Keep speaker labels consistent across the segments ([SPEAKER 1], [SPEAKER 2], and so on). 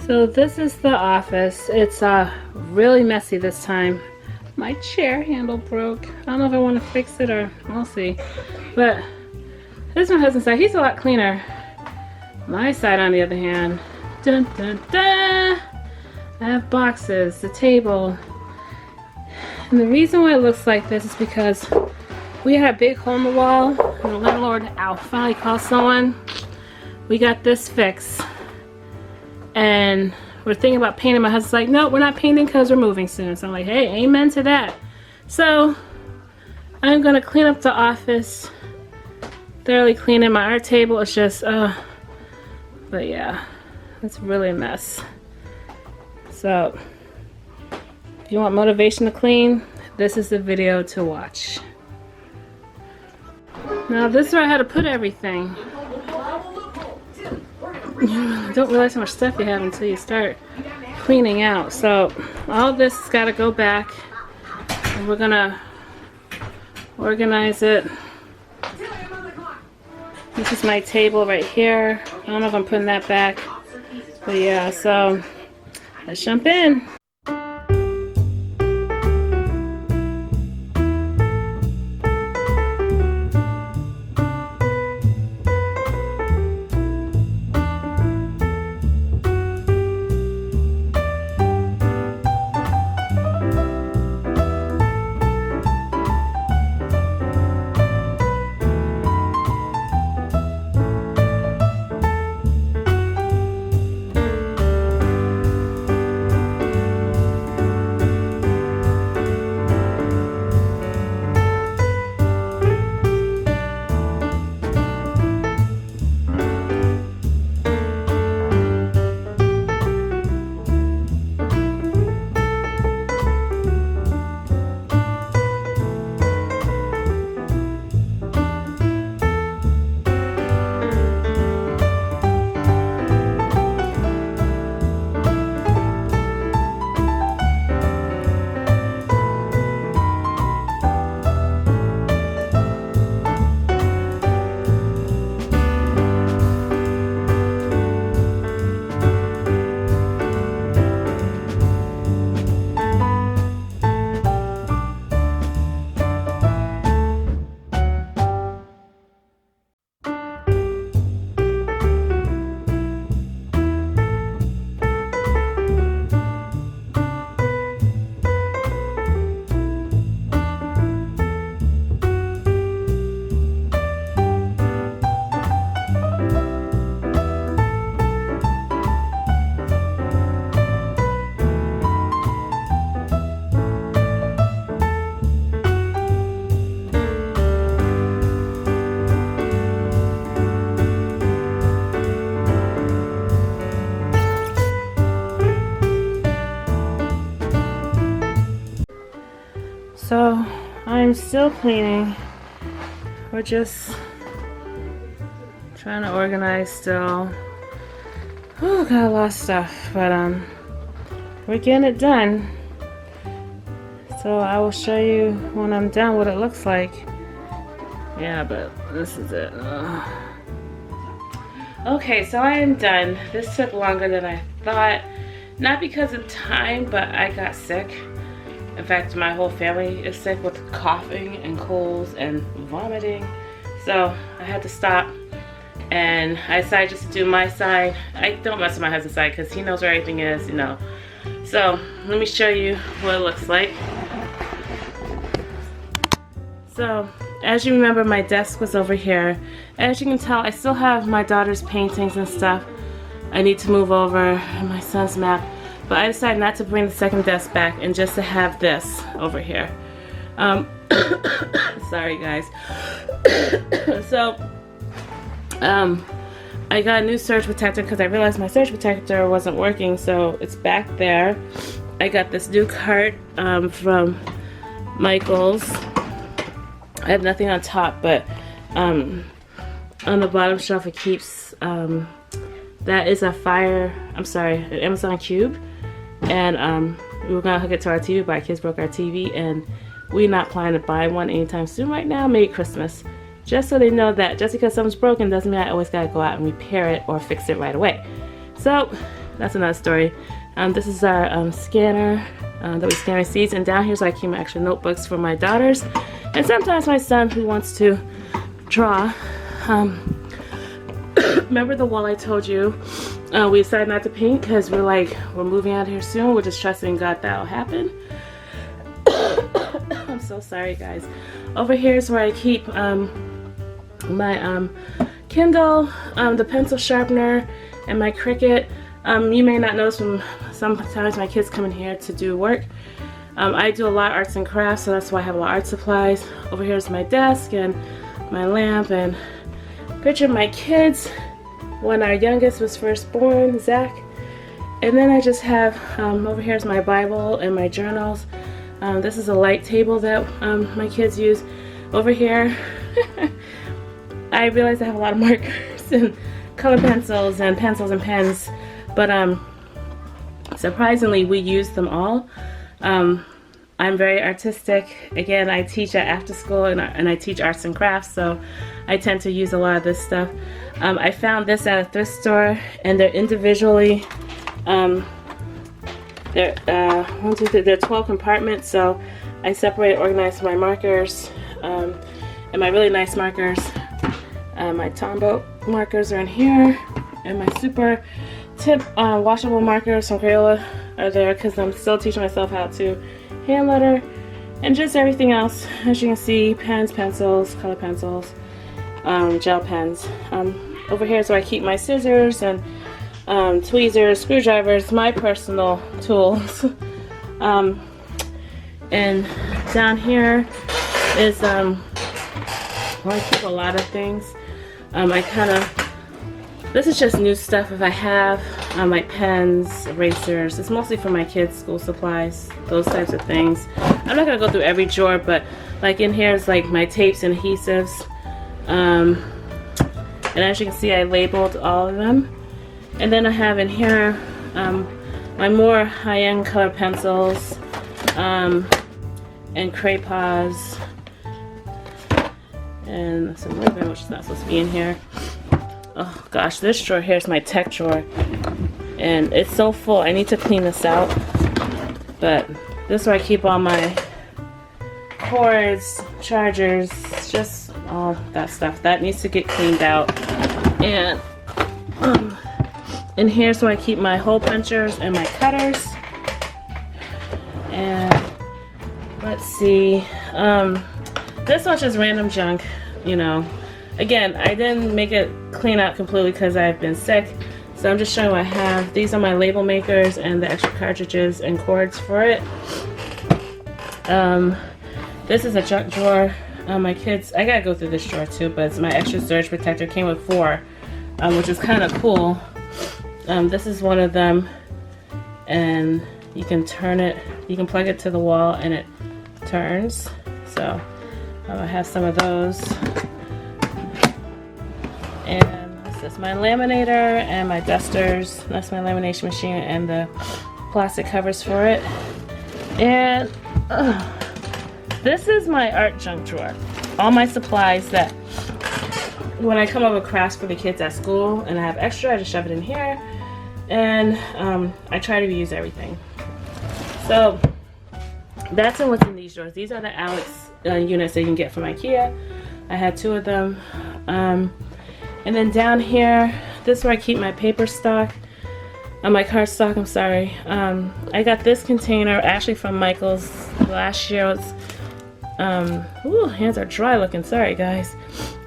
[SPEAKER 1] So this is the office. It's really messy this time. My chair handle broke. I don't know if I want to fix it or we'll see. But this is my husband's side. He's a lot cleaner. My side, on the other hand, dun dun dun. I have boxes, the table. And the reason why it looks like this is because we had a big hole in the wall and the landlord finally called someone. We got this fixed. And we're thinking about painting. My husband's like, no, we're not painting because we're moving soon. So I'm like, hey, amen to that. So I'm gonna clean up the office, thoroughly clean it. My art table is just, but yeah, it's really a mess. So if you want motivation to clean, this is the video to watch. Now this is where I had to put everything. You don't realize how much stuff you have until you start cleaning out. So all this has got to go back, and we're gonna organize it. This is my table right here. I don't know if I'm putting that back, but yeah, so let's jump in. So I'm still cleaning. We're just trying to organize still. Oh, got a lot of stuff, but we're getting it done. So I will show you when I'm done what it looks like. Yeah, but this is it. Okay, so I am done. This took longer than I thought. Not because of time, but I got sick. In fact, my whole family is sick with coughing and colds and vomiting. So I had to stop, and I decided just to do my side. I don't mess with my husband's side because he knows where everything is, you know. So let me show you what it looks like. So as you remember, my desk was over here. As you can tell, I still have my daughter's paintings and stuff I need to move over, and my son's map. But I decided not to bring the second desk back and just to have this over here. Sorry guys. So I got a new surge protector because I realized my surge protector wasn't working, so it's back there. I got this new cart from Michael's. I have nothing on top, but on the bottom shelf it keeps that is an Amazon Cube, and we were gonna hook it to our TV, but our kids broke our TV, and we're not planning to buy one anytime soon right now, maybe Christmas. Just so they know that just because something's broken doesn't mean I always gotta go out and repair it or fix it right away. So that's another story. This is our scanner that we scan receipts, and down here's where I keep my extra notebooks for my daughters and sometimes my son who wants to draw. Remember the wall I told you we decided not to paint because we're moving out here soon. We're just trusting God that'll happen. I'm so sorry, guys. Over here is where I keep my Kindle, the pencil sharpener, and my Cricut. You may not notice from sometimes my kids come in here to do work. I do a lot of arts and crafts, so that's why I have a lot of art supplies. Over here is my desk and my lamp, and picture of my kids when our youngest was first born, Zach. And then I just have, over here is my Bible and my journals. This is a light table that my kids use. Over here, I realize I have a lot of markers and color pencils and pens, but surprisingly we use them all. I'm very artistic. Again, I teach at after school and I teach arts and crafts, so I tend to use a lot of this stuff. I found this at a thrift store, and they're individually, they're 12 compartments, so I separate, organize my markers, and my really nice markers. My Tombow markers are in here, and my super tip washable markers from Crayola are there because I'm still teaching myself how to hand letter, and just everything else. As you can see, pens, pencils, color pencils, gel pens. Over here is where I keep my scissors and tweezers, screwdrivers, my personal tools. And down here is where I keep a lot of things. This is just new stuff if I have, like pens, erasers. It's mostly for my kids' school supplies, those types of things. I'm not gonna go through every drawer, but like in here is like my tapes and adhesives. And as you can see, I labeled all of them. And then I have in here my more high-end color pencils and crayons, and some ribbon, which is not supposed to be in here. Oh gosh, this drawer here is my tech drawer, and it's so full. I need to clean this out, but this is where I keep all my cords, chargers, just all that stuff that needs to get cleaned out. And in here's where I keep my hole punchers and my cutters. And let's see, this one's just random junk, you know. Again, I didn't make it clean out completely because I've been sick, so I'm just showing what I have. These are my label makers and the extra cartridges and cords for it. This is a junk drawer. My kids, I gotta go through this drawer too, but it's my extra surge protector. Came with 4, which is kind of cool. This is one of them, and you can turn it, you can plug it to the wall and it turns. So I have some of those. And this is my laminator and my dusters. That's my lamination machine and the plastic covers for it. And this is my art junk drawer. All my supplies that when I come up with crafts for the kids at school and I have extra, I just shove it in here. And I try to reuse everything. So that's what's in these drawers. These are the Alex units that you can get from IKEA. I had 2 of them. And then down here, this is where I keep my paper stock, my card stock, I'm sorry. I got this container actually from Michael's last year. Ooh, hands are dry looking, sorry guys.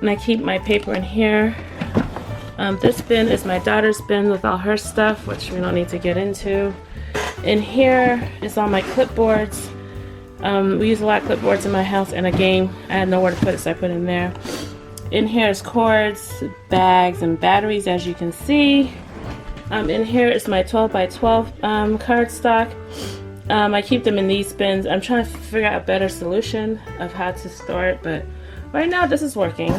[SPEAKER 1] And I keep my paper in here. This bin is my daughter's bin with all her stuff, which we don't need to get into. In here is all my clipboards. We use a lot of clipboards in my house, and a game. I had nowhere to put it, so I put it in there. In here is cords, bags, and batteries, as you can see. In here is my 12 by 12 cardstock. I keep them in these bins. I'm trying to figure out a better solution of how to store it, but right now this is working.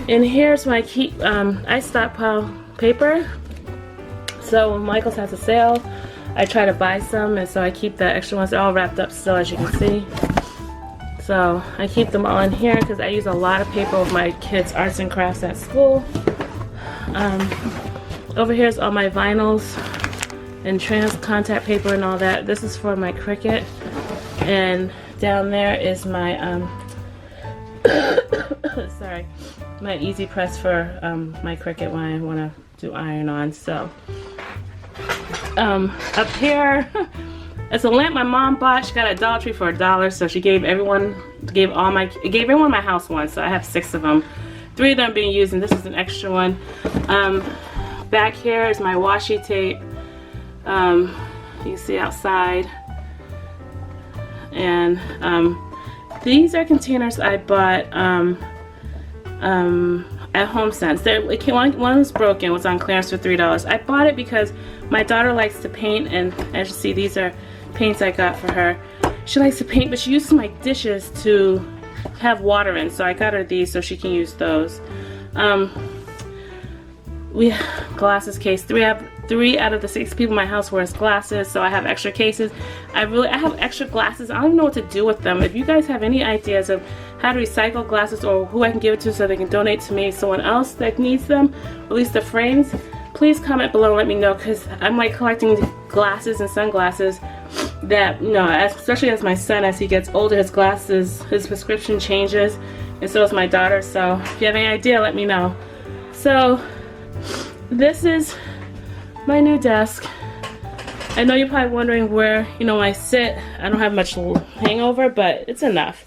[SPEAKER 1] In here's where I keep, I stockpile paper. So when Michael's has a sale, I try to buy some, and so I keep the extra ones. They're all wrapped up still, as you can see. So I keep them all in here because I use a lot of paper with my kids' arts and crafts at school. Over here is all my vinyls and trans contact paper and all that. This is for my Cricut. And down there is my sorry, my easy press for my Cricut when I want to do iron on. So up here it's a lamp my mom bought. She got at Dollar Tree for $1, so she gave everyone in my house one. So I have 6 of them. 3 of them being used, and this is an extra one. Back here is my washi tape. You can see outside. And these are containers I bought at HomeSense. One was broken, was on clearance for $3. I bought it because my daughter likes to paint, and as you see, these are paints I got for her. She likes to paint, but she uses my dishes to have water in, so I got her these so she can use those. We glasses case. 3 out of the 6 people in my house wears glasses, so I have extra cases. I have extra glasses. I don't even know what to do with them. If you guys have any ideas of how to recycle glasses or who I can give it to so they can donate to me, someone else that needs them, at least the frames, please comment below and let me know, because I'm like collecting glasses and sunglasses that, you know, especially as my son, as he gets older, his prescription changes, and so does my daughter. So if you have any idea, let me know. So this is my new desk. I know you're probably wondering where, you know, I sit. I don't have much hangover, but it's enough.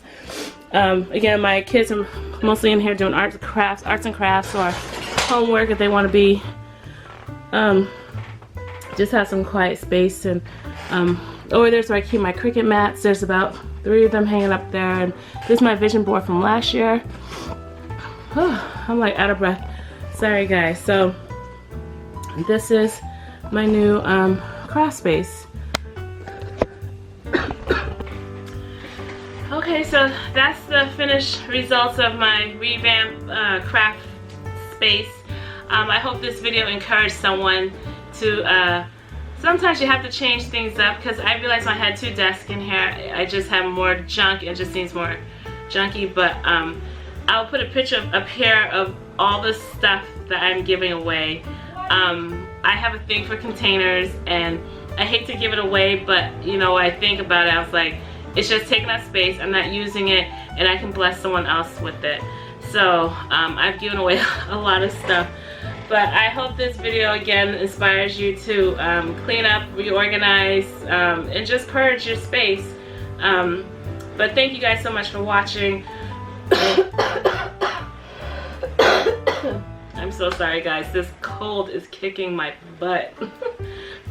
[SPEAKER 1] Again, my kids are mostly in here doing arts and crafts or homework if they want to be. Just have some quiet space. And over there's where I keep my Cricut mats. There's about 3 of them hanging up there. And this is my vision board from last year. I'm like out of breath. Sorry guys. So this is my new craft space. Okay, so that's the finished results of my revamp craft space. I hope this video encouraged someone to, sometimes you have to change things up, because I realized when I had 2 desks in here, I just have more junk. It just seems more junky, but I'll put a picture up here of all the stuff that I'm giving away. I have a thing for containers, and I hate to give it away, but you know, I think about it, I was like, it's just taking up space. I'm not using it, and I can bless someone else with it. So I've given away a lot of stuff, but I hope this video again inspires you to clean up, reorganize, and just purge your space. But thank you guys so much for watching. I'm so sorry guys, this cold is kicking my butt.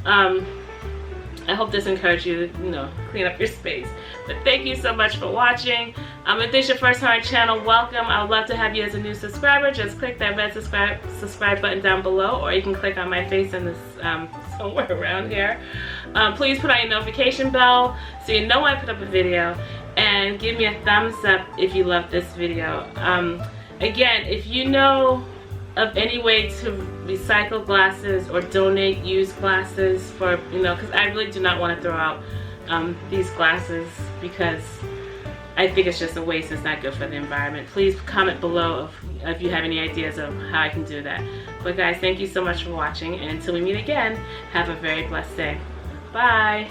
[SPEAKER 1] I hope this encouraged you to, you know, clean up your space. But thank you so much for watching. If this is your first time on our channel, welcome. I would love to have you as a new subscriber. Just click that red subscribe button down below, or you can click on my face in this somewhere around here. Please put on your notification bell so you know when I put up a video, and give me a thumbs up if you love this video. Again, if you know of any way to recycle glasses or donate used glasses for, you know, because I really do not want to throw out these glasses, because I think it's just a waste. It's not good for the environment. Please comment below if you have any ideas of how I can do that. But guys, thank you so much for watching, and until we meet again, have a very blessed day. Bye.